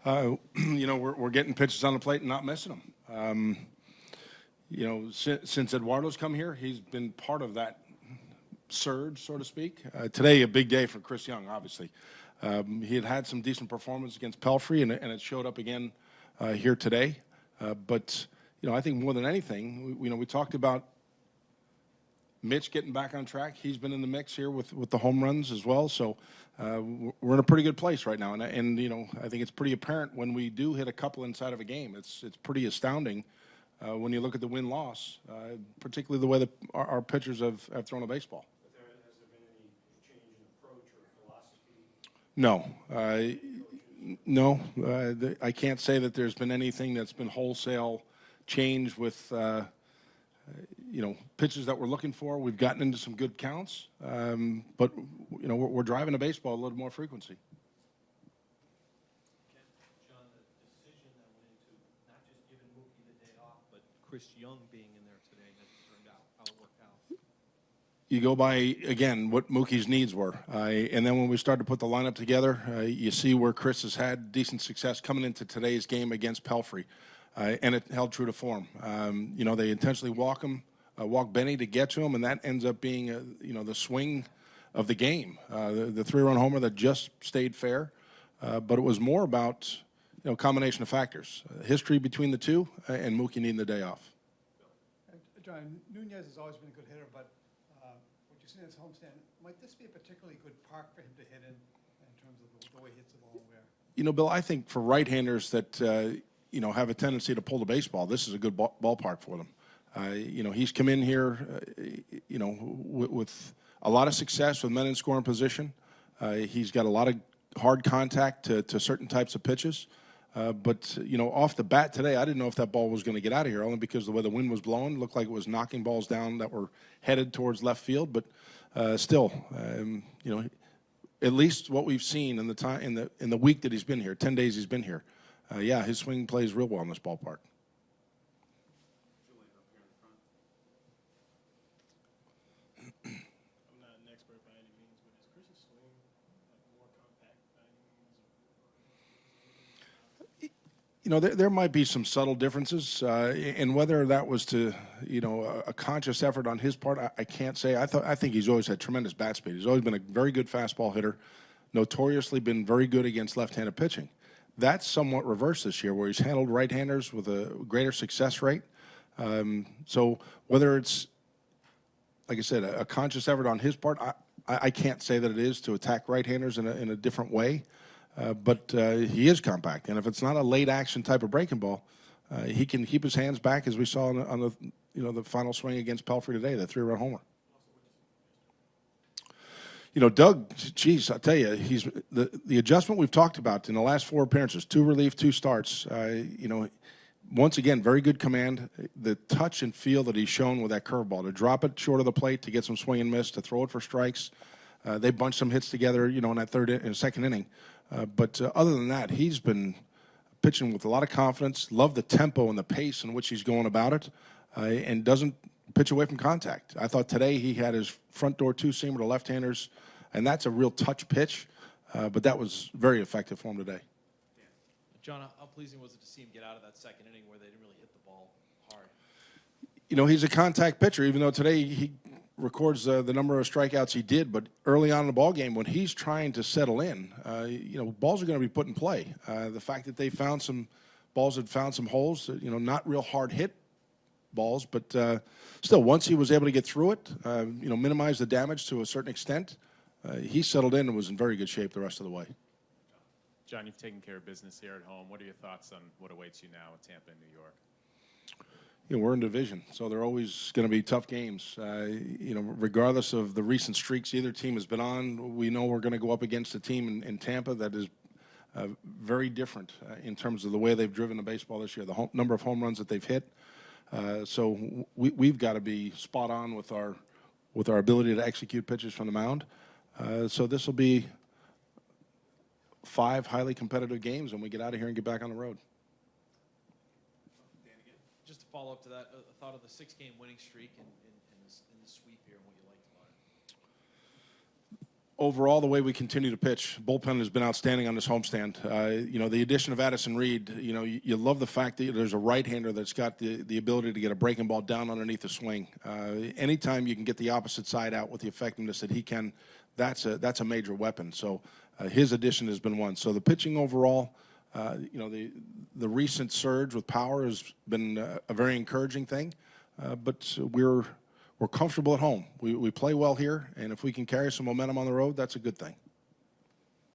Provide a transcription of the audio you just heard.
We're getting pitches on the plate and not missing them. Since Eduardo's come here, he's been part of that surge, so to speak. Today, a big day for Chris Young, obviously. He had some decent performance against Pelfrey, and it showed up again here today. But I think more than anything, we talked about Mitch getting back on track. He's been in the mix here with the home runs as well. So we're in a pretty good place right now. And I think it's pretty apparent when we do hit a couple inside of a game. It's pretty astounding when you look at the win-loss, particularly the way that our pitchers have thrown a baseball. Has there been any change in approach or philosophy? No. I can't say that there's been anything that's been wholesale change with pitches that we're looking for. We've gotten into some good counts, but we're driving a baseball a little more frequency. John, the decision that went into not just giving Mookie the day off, but Chris Young being in there today, that turned out how it worked out. You go by, again, what Mookie's needs were. And then when we started to put the lineup together, you see where Chris has had decent success coming into today's game against Pelfrey. And it held true to form. They intentionally walk Benny to get to him, and that ends up being, the swing of the game. The three-run homer that just stayed fair. But it was more about, a combination of factors. History between the two, and Mookie needing the day off. John, Nunez has always been a good hitter, but what you see in his homestand, might this be a particularly good park for him to hit in terms of the way he hits the ball where? Bill, I think for right-handers that, have a tendency to pull the baseball, this is a good ballpark for them. He's come in here, with a lot of success with men in scoring position. He's got a lot of hard contact to certain types of pitches. But off the bat today, I didn't know if that ball was going to get out of here, only because the way the wind was blowing, looked like it was knocking balls down that were headed towards left field. But still, at least what we've seen in the week that he's been here, 10 days he's been here, his swing plays real well in this ballpark. There might be some subtle differences, and whether that was to, a conscious effort on his part, I can't say. I think he's always had tremendous bat speed. He's always been a very good fastball hitter, notoriously been very good against left-handed pitching. That's somewhat reversed this year, where he's handled right-handers with a greater success rate. So whether it's, like I said, a conscious effort on his part, I can't say that it is to attack right-handers in a different way. But he is compact, and if it's not a late action type of breaking ball, he can keep his hands back, as we saw on the final swing against Pelfrey today, the three-run homer. Doug, geez, I tell you, he's the adjustment we've talked about in the last 4 appearances, 2 relief, 2 starts. Once again, very good command. The touch and feel that he's shown with that curveball, to drop it short of the plate, to get some swing and miss, to throw it for strikes. They bunched some hits together, in that second inning. But other than that, he's been pitching with a lot of confidence. Love the tempo and the pace in which he's going about it, and doesn't pitch away from contact. I thought today he had his front door two-seamer to left-handers, and that's a real touch pitch. But that was very effective for him today. Yeah. John, how pleasing was it to see him get out of that second inning where they didn't really hit the ball hard? He's a contact pitcher, even though today he records the number of strikeouts he did, but early on in the ball game, when he's trying to settle in, balls are going to be put in play. The fact that they found some balls that found some holes, not real hard hit balls, but still, once he was able to get through it, minimize the damage to a certain extent, he settled in and was in very good shape the rest of the way. John, you've taken care of business here at home. What are your thoughts on what awaits you now in Tampa and New York? We're in division, so they're always going to be tough games. Regardless of the recent streaks either team has been on, we know we're going to go up against a team in Tampa that is very different in terms of the way they've driven the baseball this year, the number of home runs that they've hit. So we've got to be spot on with our ability to execute pitches from the mound. So this will be 5 highly competitive games when we get out of here and get back on the road. Just to follow up to that, a thought of the 6-game winning streak and the sweep here and what you liked about overall, the way we continue to pitch, bullpen has been outstanding on this homestand. The addition of Addison Reed, you love the fact that there's a right-hander that's got the ability to get a breaking ball down underneath the swing. Anytime you can get the opposite side out with the effectiveness that he can, that's a major weapon. So his addition has been one. So the pitching overall, the recent surge with power has been a very encouraging thing, but we're comfortable at home. We play well here, and if we can carry some momentum on the road, that's a good thing.